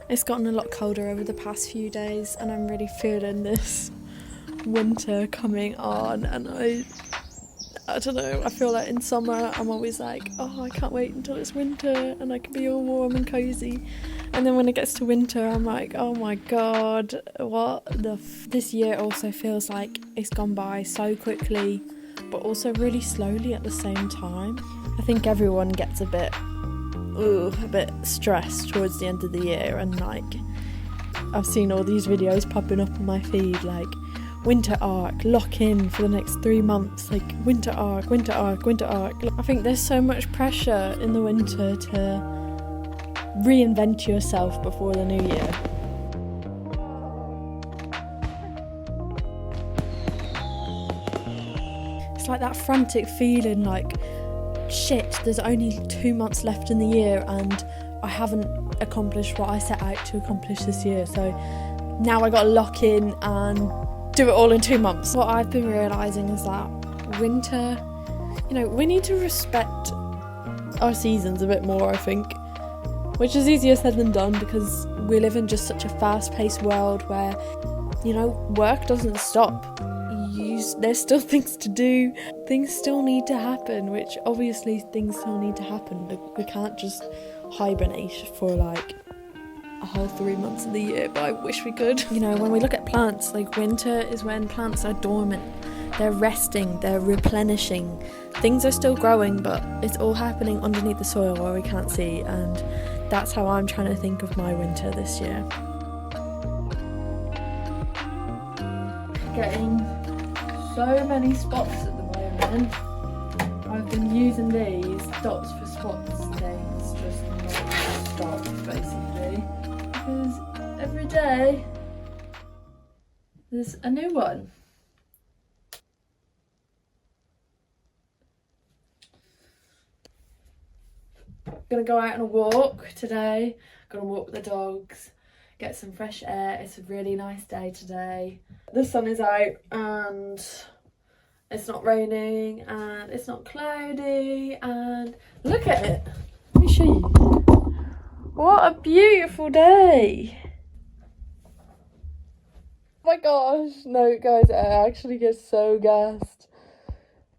It's gotten a lot colder over the past few days and I'm really feeling this winter coming on, and I don't know, I feel like in summer I'm always like, oh, I can't wait until it's winter and I can be all warm and cozy, and then when it gets to winter I'm like, oh my god, this year also feels like it's gone by so quickly but also really slowly at the same time. I think everyone gets a bit stressed towards the end of the year, and like I've seen all these videos popping up on my feed like winter arc, lock in for the next 3 months, like winter arc. I think there's so much pressure in the winter to reinvent yourself before the new year. It's like that frantic feeling like, shit, there's only 2 months left in the year and I haven't accomplished what I set out to accomplish this year, so now I gotta lock in and do it all in 2 months. What I've been realising is that winter, we need to respect our seasons a bit more, I think, which is easier said than done because we live in just such a fast-paced world where, work doesn't stop. There's still things to do, things still need to happen, which obviously things still need to happen. We can't just hibernate for like a whole 3 months of the year, but I wish we could. When we look at plants, like winter is when plants are dormant, they're resting, they're replenishing, things are still growing, but it's all happening underneath the soil where we can't see, and that's how I'm trying to think of my winter this year. Getting so many spots at the moment. I've been using these dots for spots things just not stop, basically, because every day there's a new one. Gonna go out on a walk today. Gonna walk the dogs, get some fresh air. It's a really nice day today. The sun is out and it's not raining and it's not cloudy, and look at it. Let me show you. What a beautiful day. Oh my gosh. No guys, I actually get so gassed.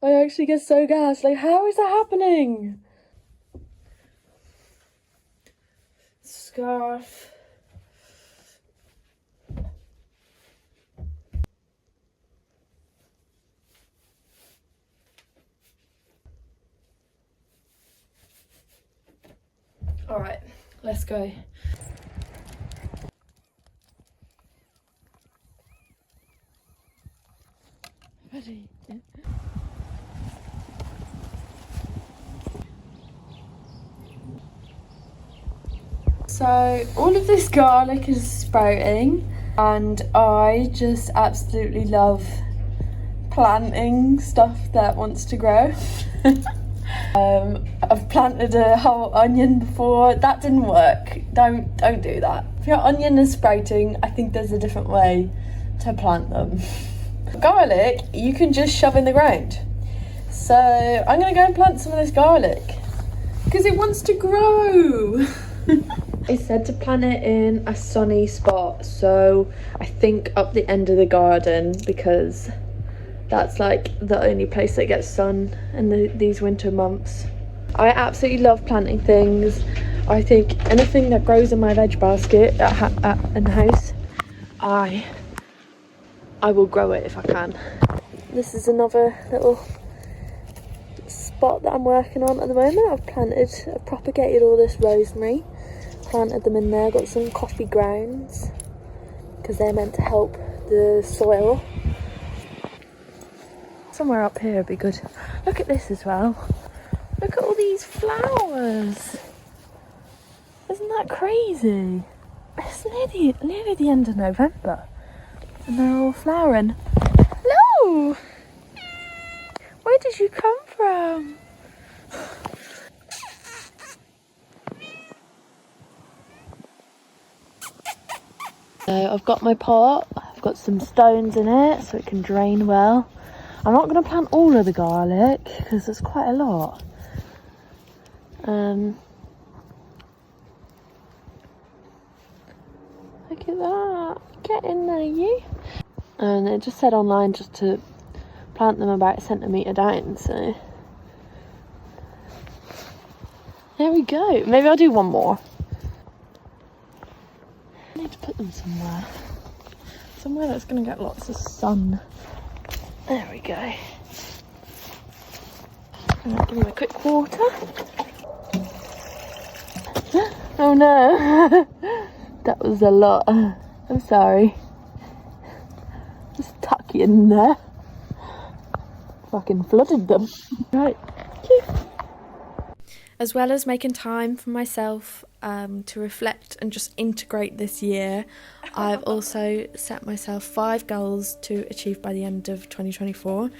Like, how is that happening? Scarf. Alright, let's go. Ready? Yeah. So all of this garlic is sprouting and I just absolutely love planting stuff that wants to grow. I've planted a whole onion before. That didn't work. Don't do that. If your onion is sprouting, I think there's a different way to plant them. Garlic, you can just shove in the ground. So I'm gonna go and plant some of this garlic because it wants to grow. It's said to plant it in a sunny spot, so I think up the end of the garden, because that's like the only place that gets sun in these winter months. I absolutely love planting things. I think anything that grows in my veg basket in the house, I will grow it if I can. This is another little spot that I'm working on at the moment. I've propagated all this rosemary, planted them in there. Got some coffee grounds because they're meant to help the soil. Somewhere up here would be good. Look at this as well. Look at all these flowers. Isn't that crazy? It's nearly the end of November and they're all flowering. Hello! Where did you come from? So I've got my pot. I've got some stones in it so it can drain well. I'm not going to plant all of the garlic because there's quite a lot. Look at that. Get in there, you. And it just said online just to plant them about a centimetre down, so there we go. Maybe I'll do one more. I need to put them somewhere. Somewhere that's going to get lots of sun. There we go. And I'll give them a quick water. Oh no, that was a lot. I'm sorry. Just tuck you in there. Fucking flooded them. Right. As well as making time for myself to reflect and just integrate this year, I've also set myself 5 goals to achieve by the end of 2024.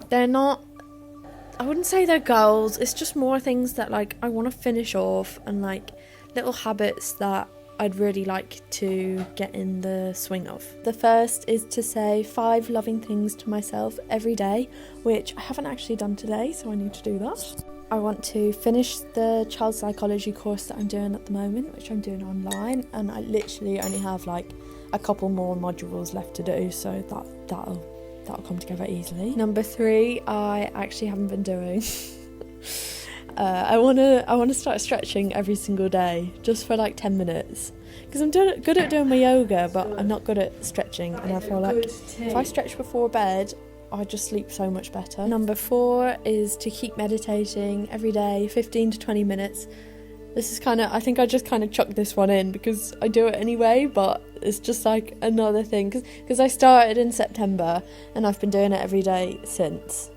They're not, I wouldn't say they're goals, it's just more things that like I want to finish off, and like little habits that I'd really like to get in the swing of. The first is to say 5 loving things to myself every day, which I haven't actually done today, so I need to do that. I want to finish the child psychology course that I'm doing at the moment, which I'm doing online, and I literally only have like a couple more modules left to do, so that'll come together easily. Number 3, I actually haven't been doing. I wanna start stretching every single day, just for like 10 minutes, because I'm good at doing my yoga, but I'm not good at stretching, and I feel like if I stretch before bed, I just sleep so much better. Number 4 is to keep meditating every day, 15 to 20 minutes. This is I think I just kind of chucked this one in because I do it anyway, but it's just like another thing, because I started in September and I've been doing it every day since.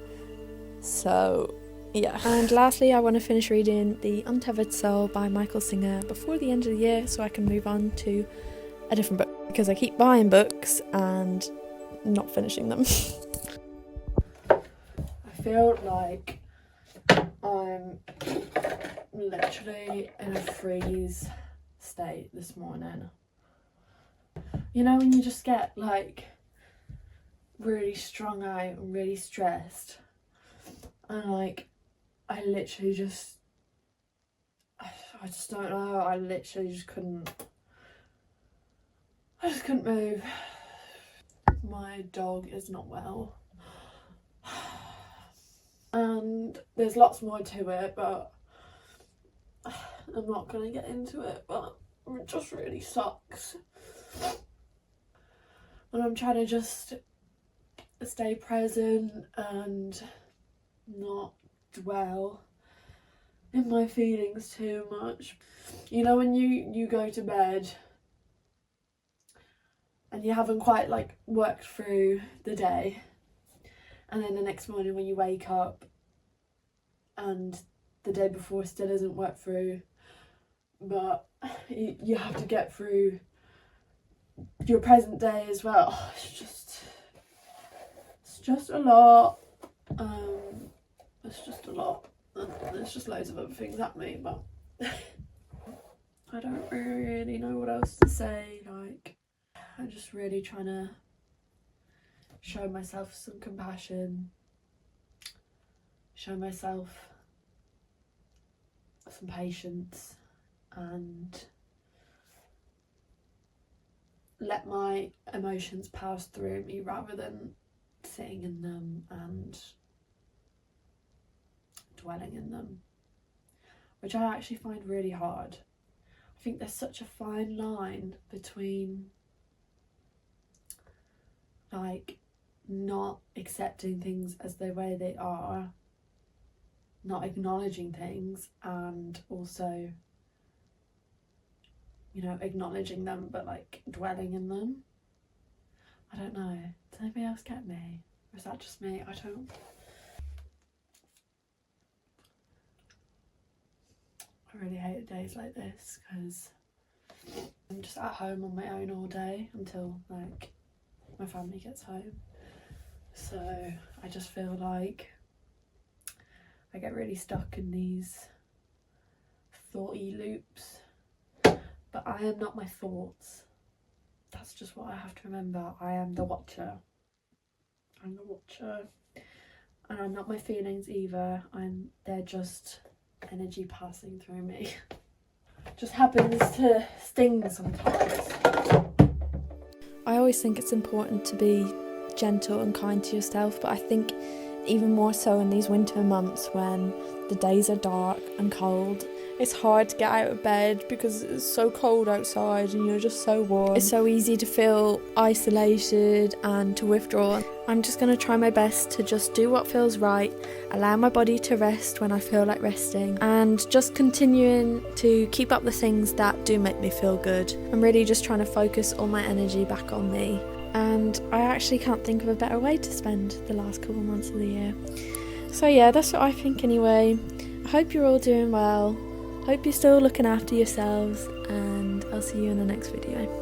So yeah. And lastly, I want to finish reading The Untethered Soul by Michael Singer before the end of the year, so I can move on to a different book, because I keep buying books and not finishing them. I feel like I'm literally in a freeze state this morning. You know when you just get like really strung out and really stressed, and like I just don't know, I literally just couldn't move. My dog is not well, and there's lots more to it, but I'm not gonna get into it, but it just really sucks. And I'm trying to just stay present and not dwell in my feelings too much. You know when you go to bed and you haven't quite like worked through the day, and then the next morning when you wake up and the day before still isn't worked through, but you have to get through your present day as well. It's just a lot. It's just a lot. And there's just loads of other things at me, but I don't really know what else to say. Like, I'm just really trying to show myself some compassion, show myself some patience, and let my emotions pass through me rather than sitting in them and dwelling in them, which I actually find really hard. I think there's such a fine line between like not accepting things as the way they are, not acknowledging things, and also, you know, acknowledging them but like dwelling in them. I don't know, does anybody else get me, or is that just me? I really hate days like this, because I'm just at home on my own all day until like my family gets home. So I just feel like I get really stuck in these thoughty loops, but I am not my thoughts. That's just what I have to remember. I am the watcher. I'm the watcher, and I'm not my feelings either. They're just energy passing through me. just happens to sting sometimes. I always think it's important to be gentle and kind to yourself, but I think even more so in these winter months when the days are dark and cold. It's hard to get out of bed because it's so cold outside and you're just so warm. It's so easy to feel isolated and to withdraw. I'm just going to try my best to just do what feels right, allow my body to rest when I feel like resting, and just continuing to keep up the things that do make me feel good. I'm really just trying to focus all my energy back on me. And I actually can't think of a better way to spend the last couple of months of the year. So yeah, that's what I think anyway. I hope you're all doing well. Hope you're still looking after yourselves, and I'll see you in the next video.